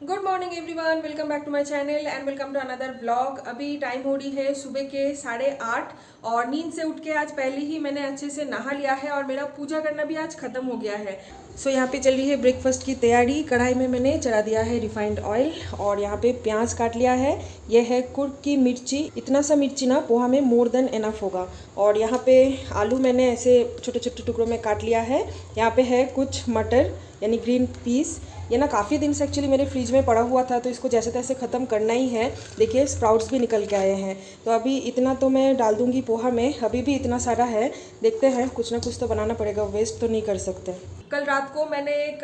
Good morning everyone, welcome back to my channel and welcome to another blog. अभी time हो रही है सुबह के 8:30 और नींद से उठ के आज पहले ही मैंने अच्छे से नहा लिया है और मेरा पूजा करना भी आज ख़त्म हो गया है। सो यहाँ पे चल रही है ब्रेकफास्ट की तैयारी। कढ़ाई में मैंने चढ़ा दिया है रिफाइंड ऑयल और यहाँ पे प्याज काट लिया है। यह है कुर्ग की मिर्ची। इतना सा मिर्ची ना पोहा में मोर देन एनफ होगा। और यहाँ पे आलू मैंने ऐसे छोटे छोटे टुकड़ों में काट लिया है। यहाँ पे है कुछ मटर यानी ग्रीन पीस। ये ना काफ़ी दिन से एक्चुअली मेरे फ्रिज में पड़ा हुआ था, तो इसको जैसे तैसे ख़त्म करना ही है। देखिए स्प्राउट्स भी निकल के आए हैं। तो अभी इतना तो मैं डाल दूंगी पोहा में। अभी भी इतना सारा है, देखते हैं कुछ ना कुछ तो बनाना पड़ेगा, वेस्ट तो नहीं कर सकते। कल रात को मैंने एक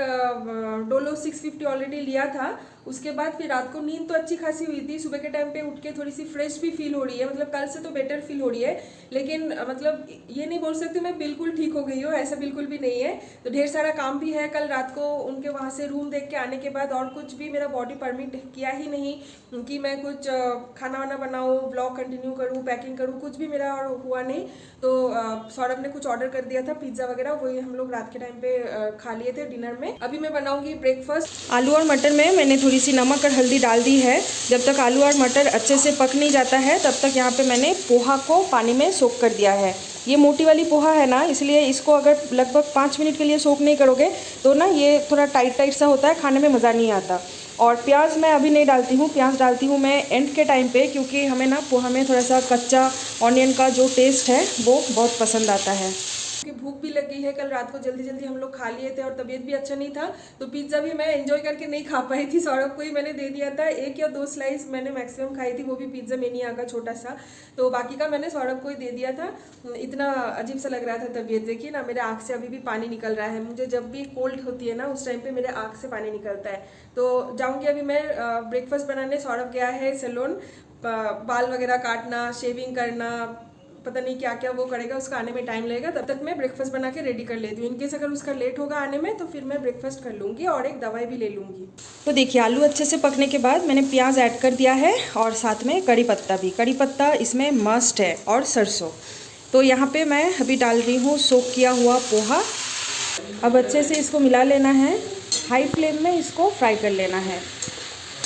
डोलो 650 ऑलरेडी लिया था। उसके बाद फिर रात को नींद तो अच्छी खासी हुई थी। सुबह के टाइम पे उठ के थोड़ी सी फ्रेश भी फील हो रही है, मतलब कल से तो बेटर फील हो रही है। लेकिन मतलब ये नहीं बोल सकती मैं बिल्कुल ठीक हो गई हूँ, ऐसा बिल्कुल भी नहीं है। तो ढेर सारा काम भी है। कल रात को उनके वहाँ से रूम देख के आने के बाद और कुछ भी मेरा बॉडी परमिट किया ही नहीं कि मैं कुछ खाना वाना बनाऊँ, ब्लॉग कंटिन्यू करूँ, पैकिंग करूँ, कुछ भी मेरा और हुआ नहीं। तो सौरभ ने कुछ ऑर्डर कर दिया था, पिज्ज़ा वगैरह, वही हम लोग रात के टाइम पे खा लिए थे डिनर में। अभी मैं बनाऊंगी ब्रेकफास्ट। आलू और मटर में मैंने थोड़ी सी नमक और हल्दी डाल दी है। जब तक आलू और मटर अच्छे से पक नहीं जाता है तब तक यहाँ पे मैंने पोहा को पानी में सोक कर दिया है। ये मोटी वाली पोहा है ना, इसलिए इसको अगर लगभग 5 मिनट के लिए सोक नहीं करोगे तो ना ये थोड़ा टाइट टाइट सा होता है, खाने में मज़ा नहीं आता। और प्याज मैं अभी नहीं डालती हूँ, प्याज डालती हूँ मैं एंड के टाइम पे, क्योंकि हमें ना पोहा में थोड़ा सा कच्चा ऑनियन का जो टेस्ट है वो बहुत पसंद आता है। क्योंकि भूख भी लगी है, कल रात को जल्दी जल्दी हम लोग खा लिए थे और तबीयत भी अच्छा नहीं था, तो पिज्ज़ा भी मैं एंजॉय करके नहीं खा पाई थी। सौरभ को ही मैंने दे दिया था, 1 या 2 स्लाइस मैंने मैक्सिमम खाई थी, वो भी पिज्ज़ा मेनिया का छोटा सा। तो बाकी का मैंने सौरभ को ही दे दिया था। इतना अजीब सा लग रहा था तबीयत। देखिए ना मेरे आँख से अभी भी पानी निकल रहा है। मुझे जब भी कोल्ड होती है ना उस टाइम पे मेरे आँख से पानी निकलता है। तो जाऊँगी अभी मैं ब्रेकफास्ट बनाने। सौरभ गया है सैलून, बाल वगैरह काटना, शेविंग करना, पता नहीं क्या क्या वो करेगा, उसका आने में टाइम लगेगा। तब तक मैं ब्रेकफास्ट बना के रेडी कर लेती हूँ। इनकेस अगर उसका लेट होगा आने में तो फिर मैं ब्रेकफास्ट कर लूँगी और एक दवाई भी ले लूँगी। तो देखिए आलू अच्छे से पकने के बाद मैंने प्याज ऐड कर दिया है और साथ में कड़ी पत्ता भी। कड़ी पत्ता इसमें मस्ट है और सरसों। तो यहाँ पे मैं अभी डाल रही हूँ सोक किया हुआ पोहा। अब अच्छे से इसको मिला लेना है, हाई फ्लेम में इसको फ्राई कर लेना है।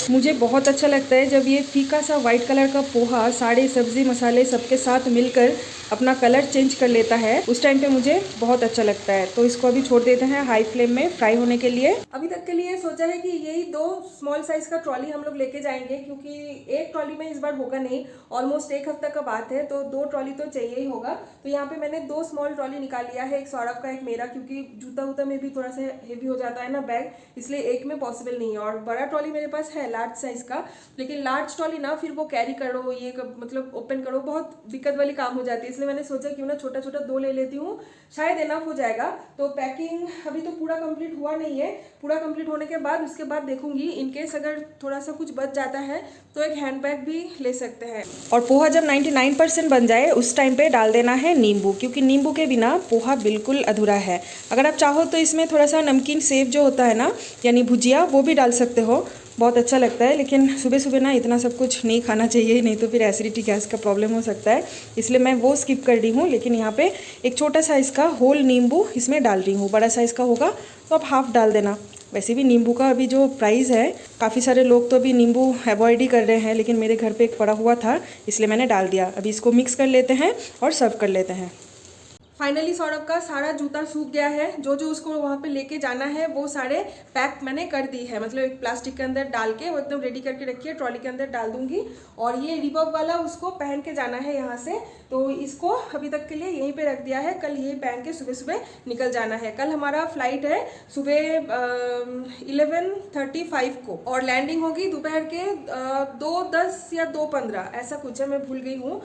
मुझे बहुत अच्छा लगता है जब ये फीका सा वाइट कलर का पोहा सारे सब्ज़ी मसाले सबके साथ मिलकर अपना कलर चेंज कर लेता है, उस टाइम पे मुझे बहुत अच्छा लगता है। तो इसको अभी छोड़ देते हैं हाई फ्लेम में फ्राई होने के लिए। अभी तक के लिए सोचा है कि यही 2 स्मॉल साइज़ का ट्रॉली हम लोग लेके जाएंगे, क्योंकि एक ट्रॉली में इस बार होगा नहीं। ऑलमोस्ट 1 हफ्ता का बात है, तो 2 ट्रॉली तो चाहिए ही होगा। तो यहाँ पे मैंने 2 स्मॉल ट्रॉली निकाल लिया है, एक सौरभ का एक मेरा, क्योंकि जूता वूता में भी थोड़ा सा हेवी हो जाता है ना बैग, इसलिए एक में पॉसिबल नहीं है। और बड़ा ट्रॉली मेरे पास है लार्ज साइज का, लेकिन लार्ज ट्रॉली ना फिर वो कैरी करो, ये मतलब ओपन करो, बहुत दिक्कत वाली काम हो जाती है। इसलिए मैंने सोचा क्यों ना छोटा छोटा 2 ले लेती हूँ, शायद इनफ हो जाएगा। तो पैकिंग अभी तो पूरा कंप्लीट हुआ नहीं है। पूरा कंप्लीट होने के बाद उसके बाद देखूंगी, इनकेस अगर थोड़ा सा कुछ बच जाता है तो एक हैंड बैग भी ले सकते हैं। और पोहा जब 99% बन जाए उस टाइम पे डाल देना है नींबू, क्योंकि नींबू के बिना पोहा बिल्कुल अधूरा है। अगर आप चाहो तो इसमें थोड़ा सा नमकीन सेव जो होता है ना, यानी भुजिया, वो भी डाल सकते हो, बहुत अच्छा लगता है। लेकिन सुबह सुबह ना इतना सब कुछ नहीं खाना चाहिए, नहीं तो फिर एसिडिटी गैस का प्रॉब्लम हो सकता है, इसलिए मैं वो स्किप कर रही हूँ। लेकिन यहाँ पे एक छोटा साइज़ का होल नींबू इसमें डाल रही हूँ। बड़ा साइज़ का होगा तो आप हाफ़ डाल देना। वैसे भी नींबू का अभी जो प्राइस है, काफ़ी सारे लोग तो अभी नींबू अवॉइड ही कर रहे हैं, लेकिन मेरे घर पे एक पड़ा हुआ था इसलिए मैंने डाल दिया। अभी इसको मिक्स कर लेते हैं और सर्व कर लेते हैं। फाइनली सौरभ का सारा जूता सूख गया है। जो जो उसको वहाँ पे लेके जाना है वो सारे पैक मैंने कर दी है, मतलब एक प्लास्टिक के अंदर डाल के वो एकदम रेडी करके रखी है, ट्रॉली के अंदर डाल दूंगी। और ये रिबॉक वाला उसको पहन के जाना है यहाँ से, तो इसको अभी तक के लिए यहीं पे रख दिया है। कल यही पहन के सुबह सुबह निकल जाना है। कल हमारा फ्लाइट है सुबह 11:35 को और लैंडिंग होगी दोपहर के 2:10 या 2:15 ऐसा कुछ है, मैं भूल गई हूँ।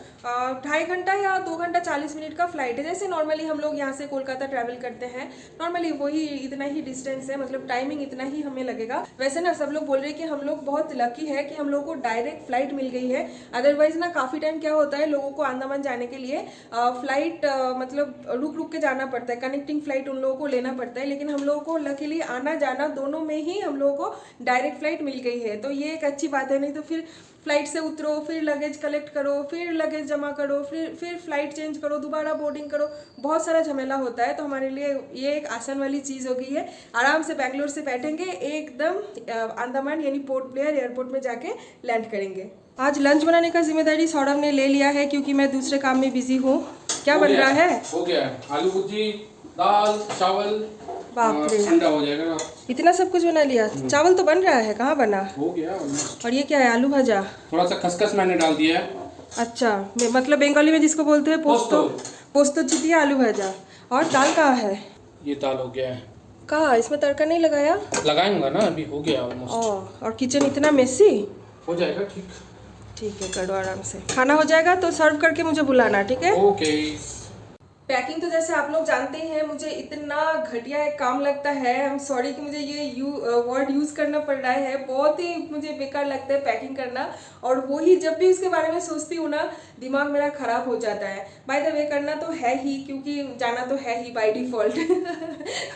2.5 घंटा या 2 घंटा 40 मिनट का फ्लाइट है। जैसे नॉर्मली हम लोग यहाँ से कोलकाता ट्रैवल करते हैं, नॉर्मली वही इतना ही डिस्टेंस है, मतलब टाइमिंग इतना ही हमें लगेगा। वैसे ना सब लोग बोल रहे हैं कि हम लोग बहुत लकी है कि हम लोगों को डायरेक्ट फ्लाइट मिल गई है। अदरवाइज ना काफ़ी टाइम क्या होता है, लोगों को अंडमान जाने के लिए फ्लाइट मतलब रुक रुक के जाना पड़ता है, कनेक्टिंग फ्लाइट उन लोगों को लेना पड़ता है। लेकिन हम लोगों को लकीली आना जाना दोनों में ही हम लोगों को डायरेक्ट फ्लाइट मिल गई है, तो ये एक अच्छी बात है। नहीं तो फिर फ्लाइट से उतरो, फिर लगेज कलेक्ट करो, फिर लगेज जमा करो, फिर फ्लाइट चेंज करो, दोबारा बोर्डिंग करो, बहुत सारा झमेला होता है, तो हमारे लिए ये एक आसान वाली चीज़ हो गई है। आराम से बैंगलोर से बैठेंगे एकदम अंडमान यानी पोर्ट ब्लेयर एयरपोर्ट में जाके लैंड करेंगे। आज लंच बनाने का जिम्मेदारी सौरभ ने ले लिया है क्योंकि मैं दूसरे काम में बिजी हूँ। क्या बन रहा है? हो गया, आलू भुर्जी, दाल, चावल, बाप रे, अंडा हो जाएगा। इतना सब कुछ बना लिया। चावल तो बन रहा है, कहाँ बना? हो गया। और ये क्या है? आलू भाजा। थोड़ा सा खसखस मैंने डाल दिया है। अच्छा, मतलब बंगाली में जिसको बोलते हैं पोस्तो। पोस्तो चिटिया आलू भाजा। और दाल कहाँ है? ये दाल हो गया है। कहाँ? इसमें तड़का नहीं लगाया? लगाएंगा ना, अभी हो गया ऑलमोस्ट। और किचन इतना मेसी। हो जाएगा, ठीक है, करो आराम से। खाना हो जाएगा तो सर्व करके मुझे बुलाना, ठीक है? ओके। पैकिंग तो जैसे आप लोग जानते हैं मुझे इतना घटिया एक काम लगता है। आई एम सॉरी कि मुझे ये वर्ड यूज़ करना पड़ रहा है। बहुत ही मुझे बेकार लगता है पैकिंग करना, और वो ही जब भी उसके बारे में सोचती हूँ ना दिमाग मेरा ख़राब हो जाता है। बाय द वे करना तो है ही, क्योंकि जाना तो है ही बाय डिफ़ॉल्ट।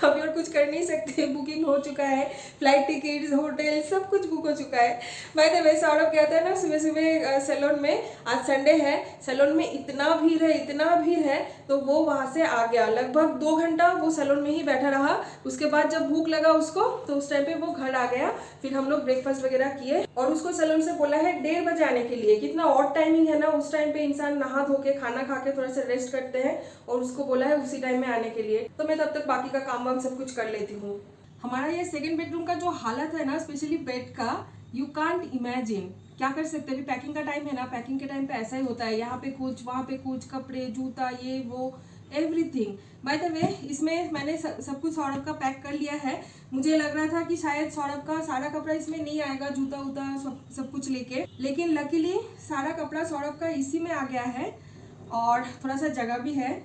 अभी और कुछ कर नहीं सकते, बुकिंग हो चुका है, फ्लाइट टिकट्स, होटल सब कुछ बुक हो चुका है। बाय द वे सौरभ कहता है ना सुबह सुबह सैलून में, आज संडे है, सैलून में इतना भीड़ है, तो वो वहाँ से आ गया। लगभग 2 घंटा वो सैलून में ही बैठा रहा। उसके बाद जब भूख लगा उसको तो उस टाइम पे वो घर आ गया। फिर हम लोग ब्रेकफास्ट वगैरह किए और उसको सैलून से बोला है 1:30 बजे आने के लिए। कितना ऑड टाइमिंग है ना, उस टाइम पे इंसान नहा धो के खाना खा के थोड़ा सा रेस्ट करते हैं, और उसको बोला है उसी टाइम में आने के लिए। तो मैं तब तक बाकी का काम वाम सब कुछ कर लेती हूँ। हमारा ये सेकेंड बेडरूम का जो हालत है ना, स्पेशली बेड का, यू कांट इमेजिन। क्या कर सकते हैं, अभी पैकिंग का टाइम है ना, पैकिंग के टाइम पे ऐसा ही होता है। यहाँ पे कुछ, वहाँ पे कुछ, कपड़े, जूता, ये वो एवरीथिंग। बाय द वे इसमें मैंने सब कुछ सौरभ का पैक कर लिया है। मुझे लग रहा था कि शायद सौरभ का सारा कपड़ा इसमें नहीं आएगा, जूता उता सब कुछ लेके, लेकिन लकीली सारा कपड़ा सौरभ का इसी में आ गया है, और थोड़ा सा जगह भी है।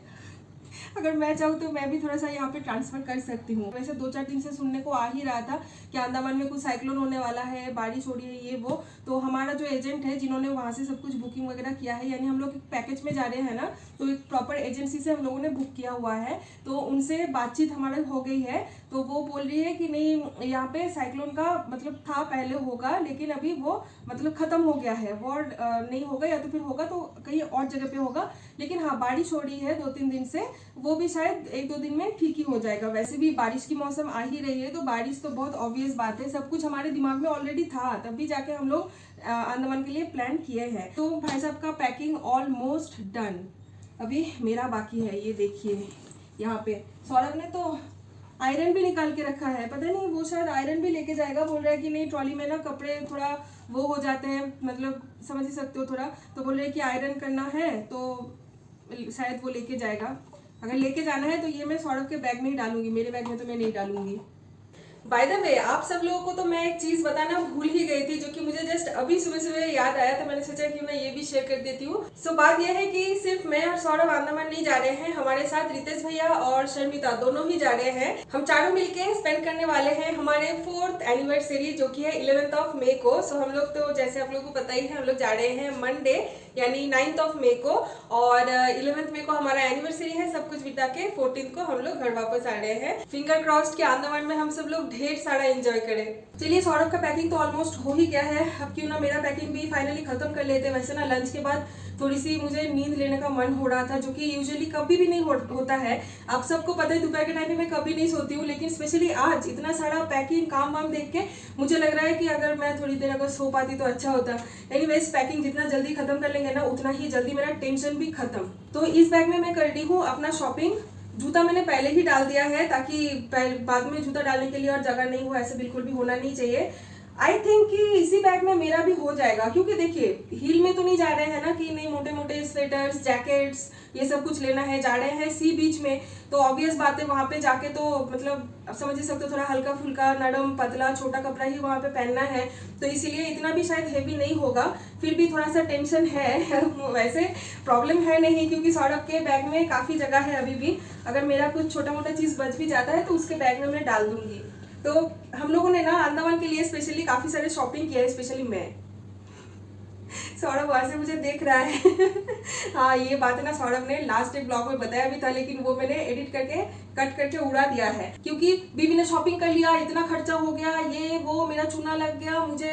अगर मैं चाहूँ तो मैं भी थोड़ा सा यहाँ पे ट्रांसफर कर सकती हूँ। वैसे 2-4 दिन से सुनने को आ ही रहा था कि अंडमान में कुछ साइक्लोन होने वाला है, बारिश हो रही है, ये वो। तो हमारा जो एजेंट है जिन्होंने वहाँ से सब कुछ बुकिंग वगैरह किया है, यानी हम लोग एक पैकेज में जा रहे हैं ना, तो एक प्रॉपर एजेंसी से हम लोगों ने बुक किया हुआ है, तो उनसे बातचीत हमारे हो गई है। तो वो बोल रही है कि नहीं, यहाँ पे साइक्लोन का मतलब था पहले होगा, लेकिन अभी वो मतलब खत्म हो गया है, वॉर नहीं होगा, या तो फिर होगा तो कहीं और जगह पे होगा। लेकिन हाँ, बारिश हो रही है 2-3 दिन से, वो भी शायद 1-2 दिन में ठीक ही हो जाएगा। वैसे भी बारिश की मौसम आ ही रही है, तो बारिश तो बहुत ऑब्वियस बात है। सब कुछ हमारे दिमाग में ऑलरेडी था, तभी जाके हम लोग अंडमान के लिए प्लान किए हैं। तो भाई साहब का पैकिंग ऑलमोस्ट डन, अभी मेरा बाकी है। ये देखिए यहाँ पे सौरभ ने तो आयरन भी निकाल के रखा है, पता नहीं वो शायद आयरन भी लेके जाएगा। बोल रहा है कि नहीं, ट्रॉली में ना कपड़े थोड़ा वो हो जाते हैं, मतलब समझ ही सकते हो थोड़ा, तो बोल रहे हैं कि आयरन करना है, तो शायद वो लेके जाएगा। अगर लेके जाना है तो ये मैं सौरभ के बैग में ही डालूंगी, मेरे बैग में तो मैं नहीं डालूंगी। बाय द वे आप सब लोगों को तो मैं एक चीज़ बताना भूल ही गई थी, जो कि मुझे जस्ट अभी सुबह सुबह याद आया, तो मैंने सोचा कि मैं ये भी शेयर कर देती हूँ। सो बात यह है कि सिर्फ मैं और सौरभ अंडमान नहीं जा रहे हैं, हमारे साथ रितेश भैया और शर्मिता दोनों ही जा रहे हैं। हम चारों मिलके स्पेंड करने वाले हैं हमारे 4th एनिवर्सरी, जो कि है 11th मई को। सो हम लोग तो जैसे आप लोगों को पता ही है, हम लोग जा रहे हैं मंडे यानी 9 मई को, और 11 मई को हमारा एनिवर्सरी है। सब कुछ बिता के 14 को हम लोग घर वापस आ रहे हैं। फिंगर क्रॉस्ड कि अंडमान में हम सब लोग ढेर सारा एंजॉय करें। चलिए, सौरभ का पैकिंग तो ऑलमोस्ट हो ही गया है, अब क्यों ना मेरा पैकिंग भी फाइनली खत्म कर लेते। वैसे ना लंच के बाद थोड़ी सी मुझे नींद लेने का मन हो रहा था, जो कि यूजुअली कभी भी नहीं होता है। आप सबको पता है दोपहर के टाइम पे मैं कभी नहीं सोती हूँ, लेकिन स्पेशली आज इतना सारा पैकिंग काम वाम देख के मुझे लग रहा है कि अगर मैं थोड़ी देर अगर सो पाती तो अच्छा होता। एनीवेज पैकिंग जितना जल्दी खत्म कर लेंगे ना, उतना ही जल्दी मेरा टेंशन भी खत्म। तो इस बैग में मैं कर रही हूँ अपना शॉपिंग। जूता मैंने पहले ही डाल दिया है, ताकि बाद में जूता डालने के लिए और जगह नहीं हो, ऐसे बिल्कुल भी होना नहीं चाहिए। आई थिंक कि इसी बैग में मेरा भी हो जाएगा, क्योंकि देखिए हील में तो नहीं जा रहे हैं ना, कि नहीं मोटे मोटे स्वेटर्स, जैकेट्स, ये सब कुछ लेना है। जा रहे हैं सी बीच में, तो ऑब्वियस बात है वहाँ पे जाके तो मतलब अब समझ ही सकते हो, थोड़ा हल्का फुल्का, नरम पतला छोटा कपड़ा ही वहाँ पे पहनना है, तो इसीलिए इतना भी शायद हेवी नहीं होगा। फिर भी थोड़ा सा टेंशन है। वैसे प्रॉब्लम है नहीं, क्योंकि सौरभ के बैग में काफ़ी जगह है अभी भी। अगर मेरा कुछ छोटा मोटा चीज़ बच भी जाता है तो उसके बैग में मैं डाल दूंगी। तो हम लोगों ने ना अंडमान के लिए स्पेशली काफ़ी सारे शॉपिंग किया है, स्पेशली मैं। सौरभ वहाँ से मुझे देख रहा है। हाँ, ये बात है ना, सौरभ ने लास्ट एक ब्लॉग में बताया भी था, लेकिन वो मैंने एडिट करके कट करके उड़ा दिया है, क्योंकि बीवी ने शॉपिंग कर लिया, इतना खर्चा हो गया, ये वो, मेरा चूना लग गया, मुझे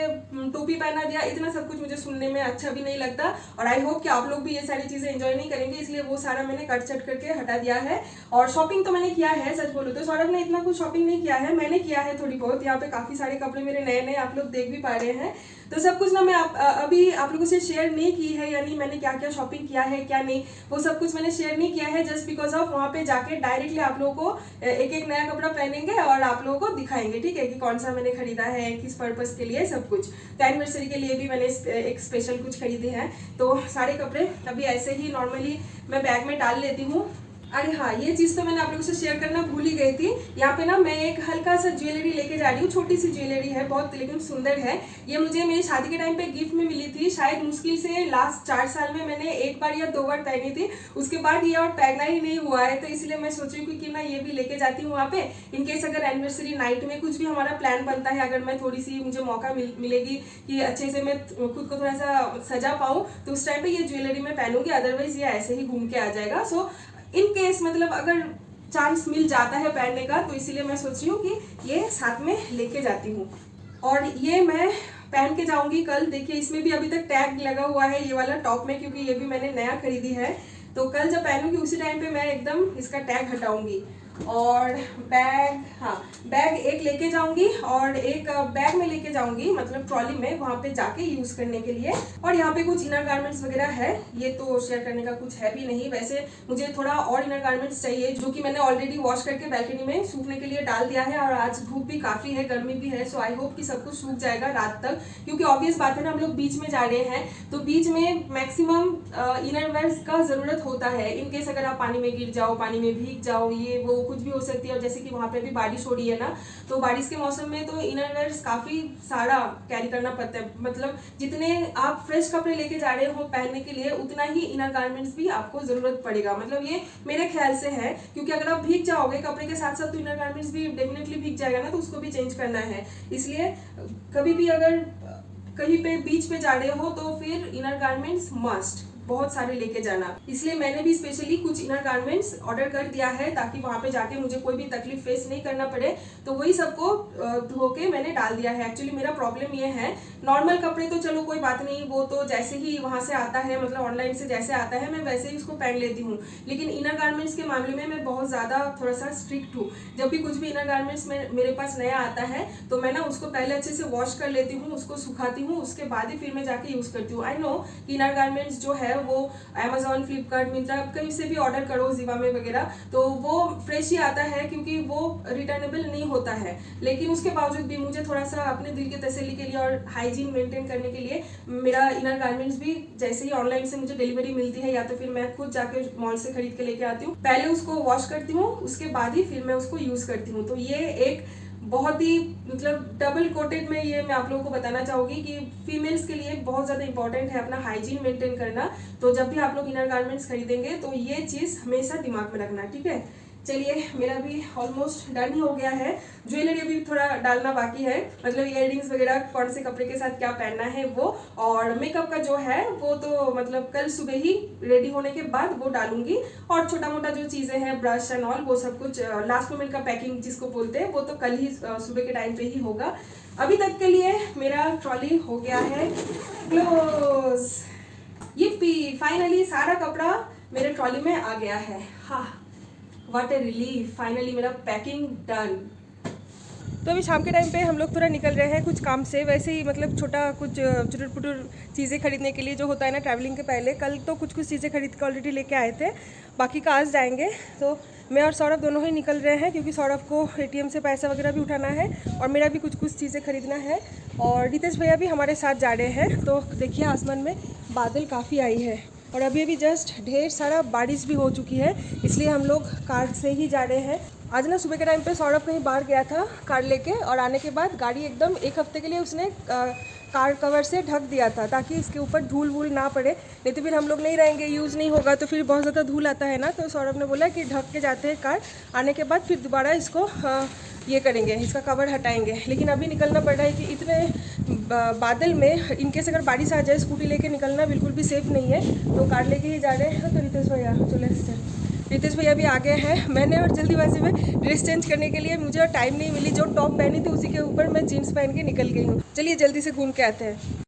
टोपी पहना दिया, इतना सब कुछ मुझे सुनने में अच्छा भी नहीं लगता। और आई होप कि आप लोग भी ये सारी चीजें एंजॉय नहीं करेंगे, इसलिए वो सारा मैंने कट छट करके हटा दिया है। और शॉपिंग तो मैंने किया है, सच बोलो तो सौरभ ने इतना कुछ शॉपिंग नहीं किया है, मैंने किया है थोड़ी बहुत। यहाँ पे काफी सारे कपड़े मेरे नए नए आप लोग देख भी पा रहे हैं। तो सब कुछ ना मैं अभी आप लोगों से शेयर नहीं की है, यानी मैंने क्या क्या शॉपिंग किया है क्या नहीं, वो सब कुछ मैंने शेयर नहीं किया है, जस्ट बिकॉज ऑफ वहाँ पे जाके डायरेक्टली आप लोगों को एक एक नया कपड़ा पहनेंगे और आप लोगों को दिखाएंगे, ठीक है, कि कौन सा मैंने खरीदा है, किस पर्पस के लिए, सब कुछ। तो एनिवर्सरी के लिए भी मैंने एक स्पेशल कुछ खरीदे हैं। तो सारे कपड़े अभी ऐसे ही नॉर्मली मैं बैग में डाल लेती हूँ। अरे हाँ, ये चीज़ तो मैंने आप लोगों से शेयर करना भूल ही गई थी। यहाँ पे ना मैं एक हल्का सा ज्वेलरी लेके जा रही हूँ, छोटी सी ज्वेलरी है, बहुत लेकिन सुंदर है। ये मुझे मेरी शादी के टाइम पे गिफ्ट में मिली थी, शायद मुश्किल से लास्ट 4 साल में मैंने 1 बार या 2 बार पहनी थी, उसके बाद ये और पहना ही नहीं हुआ है। तो इसलिए मैं सोच रही हूँ कि ना ये भी लेके जाती हूँ वहाँ पे, इनकेस अगर एनिवर्सरी नाइट में कुछ भी हमारा प्लान बनता है, अगर मैं थोड़ी सी मुझे मौका मिलेगी कि अच्छे से मैं खुद को थोड़ा सा सजा पाऊँ, तो उस टाइम पे ये ज्वेलरी मैं पहनूंगी, अदरवाइज ये ऐसे ही घूम के आ जाएगा। सो इन केस मतलब अगर चांस मिल जाता है पहनने का, तो इसीलिए मैं सोच रही हूँ कि ये साथ में लेके जाती हूँ। और ये मैं पहन के जाऊंगी कल। देखिए इसमें भी अभी तक टैग लगा हुआ है ये वाला टॉप में, क्योंकि ये भी मैंने नया खरीदी है। तो कल जब पहनूंगी उसी टाइम पे मैं एकदम इसका टैग हटाऊंगी। और बैग, हाँ बैग एक लेके जाऊंगी और एक बैग में लेके जाऊंगी, मतलब ट्रॉली में, वहाँ पे जाके यूज करने के लिए। और यहाँ पे कुछ इनर गारमेंट्स वगैरह है, ये तो शेयर करने का कुछ है भी नहीं। वैसे मुझे थोड़ा और इनर गारमेंट्स चाहिए, जो कि मैंने ऑलरेडी वॉश करके बैल्कनी में सूखने के लिए डाल दिया है। और आज धूप भी काफी है, गर्मी भी है, सो आई होप कि सब कुछ सूख जाएगा रात तक, क्योंकि ऑब्वियस बात है ना, हम लोग बीच में जा रहे हैं, तो बीच में मैक्सिमम इनर वेयर्स का जरूरत होता है। इनकेस अगर आप पानी में गिर जाओ, पानी में भीग जाओ, ये वो कुछ भी हो सकती है। और जैसे कि वहाँ पे भी बारिश हो रही है ना, तो बारिश के मौसम में तो इनर वेयर्स काफी सारा कैरी करना पड़ता है। मतलब जितने आप फ्रेश कपड़े लेके जा रहे हो पहनने के लिए, उतना ही इनर गारमेंट्स भी आपको जरूरत पड़ेगा। मतलब ये मेरे ख्याल से है, क्योंकि अगर आप भीग जाओगे कपड़े के साथ साथ, तो इनर गारमेंट्स भी डेफिनेटली भीग जाएगा ना, तो उसको भी चेंज करना है। इसलिए कभी भी अगर कहीं पे बीच पे जा रहे हो, तो फिर इनर गारमेंट्स मस्ट बहुत सारे लेके जाना। इसलिए मैंने भी स्पेशली कुछ इनर गारमेंट्स ऑर्डर कर दिया है, ताकि वहाँ पे जाके मुझे कोई भी तकलीफ फेस नहीं करना पड़े। तो वही सबको धो के मैंने डाल दिया है। एक्चुअली मेरा प्रॉब्लम ये है, नॉर्मल कपड़े तो चलो कोई बात नहीं, वो तो जैसे ही वहाँ से आता है, मतलब ऑनलाइन से जैसे आता है, मैं वैसे ही उसको पहन लेती हूँ। लेकिन इनर गारमेंट्स के मामले में मैं बहुत ज़्यादा थोड़ा सा स्ट्रिक्ट हूँ। जब भी कुछ भी इनर गारमेंट्स मेरे पास नया आता है, तो मैं ना उसको पहले अच्छे से वॉश कर लेती हूँ, उसको सुखाती हूँ, उसके बाद ही फिर मैं जाके यूज़ करती हूँ। आई नो कि इनर गारमेंट्स जो है वो Amazon, फ्लिपकार्ट, मिंत्रा, कहीं से भी ऑर्डर करो, जिवामे वगैरह, तो वो फ्रेश ही आता है, क्योंकि वो रिटर्नेबल नहीं होता है। लेकिन उसके बावजूद भी मुझे थोड़ा सा अपने दिल की तसल्ली के लिए और हाइजीन मेंटेन करने के लिए, मेरा इनर गारमेंट्स भी जैसे ही ऑनलाइन से मुझे डिलीवरी मिलती है, या तो फिर मैं खुद जाके मॉल से खरीद के लेके आती हूँ, पहले उसको वॉश करती हूँ, उसके बाद ही फिर मैं उसको यूज करती हूँ। तो ये एक बहुत ही मतलब डबल कोटेड में ये मैं आप लोगों को बताना चाहूँगी कि फीमेल्स के लिए बहुत ज़्यादा इंपॉर्टेंट है अपना हाइजीन मेंटेन करना। तो जब भी आप लोग इनर गारमेंट्स खरीदेंगे, तो ये चीज़ हमेशा दिमाग में रखना, ठीक है। चलिए मेरा भी ऑलमोस्ट डन ही हो गया है। ज्वेलरी अभी थोड़ा डालना बाकी है, मतलब इयररिंग्स वगैरह कौन से कपड़े के साथ क्या पहनना है वो। और मेकअप का जो है वो तो मतलब कल सुबह ही रेडी होने के बाद वो डालूंगी। और छोटा मोटा जो चीज़ें हैं, ब्रश एंड ऑल, वो सब कुछ लास्ट मोमेंट का पैकिंग जिसको बोलते हैं, वो तो कल ही सुबह के टाइम पे ही होगा। अभी तक के लिए मेरा ट्रॉली हो गया है क्लोज। ये फाइनली सारा कपड़ा मेरे ट्रॉली में आ गया है। हाँ, व्हाट ए रिलीफ, फाइनली मेरा पैकिंग डन। तो अभी शाम के टाइम पे हम लोग थोड़ा निकल रहे हैं कुछ काम से, वैसे ही मतलब छोटा कुछ चुटुर पुटुर चीज़ें खरीदने के लिए, जो होता है ना ट्रैवलिंग के पहले। कल तो कुछ चीज़ें खरीद के ऑलरेडी लेके आए थे, बाकी का आज जाएंगे। तो मैं और सौरभ दोनों ही निकल रहे हैं, क्योंकि सौरभ को ATM से पैसा वगैरह भी उठाना है, और मेरा भी कुछ चीज़ें खरीदना है। और रितेश भैया भी हमारे साथ जा रहे हैं। तो देखिए आसमान में बादल काफ़ी आई है, और अभी जस्ट ढेर सारा बारिश भी हो चुकी है, इसलिए हम लोग कार से ही जा रहे हैं। आज ना सुबह के टाइम पे सौरभ कहीं बाहर गया था कार लेके, और आने के बाद गाड़ी एकदम 1 हफ्ते के लिए उसने कार कवर से ढक दिया था, ताकि इसके ऊपर धूल वूल ना पड़े, नहीं तो फिर हम लोग नहीं रहेंगे, यूज़ नहीं होगा, तो फिर बहुत ज़्यादा धूल आता है ना। तो सौरभ ने बोला कि ढक के जाते हैं कार, आने के बाद फिर दोबारा इसको ये करेंगे, इसका कवर हटाएंगे। लेकिन अभी निकलना पड़ रहा है कि इतने बादल में इनकेस अगर बारिश आ जाए, स्कूटी लेके निकलना बिल्कुल भी सेफ़ नहीं है, तो कार लेके ही जा रहे हैं। तो रितेश भैया चले रितेश भैया भी आ गए हैं। मैंने और जल्दीबाजी में ड्रेस चेंज करने के लिए मुझे और टाइम नहीं मिली। जो टॉप पहनी थी उसी के ऊपर मैं जीन्स पहन के निकल गई हूँ। चलिए जल्दी से घूम के आते हैं।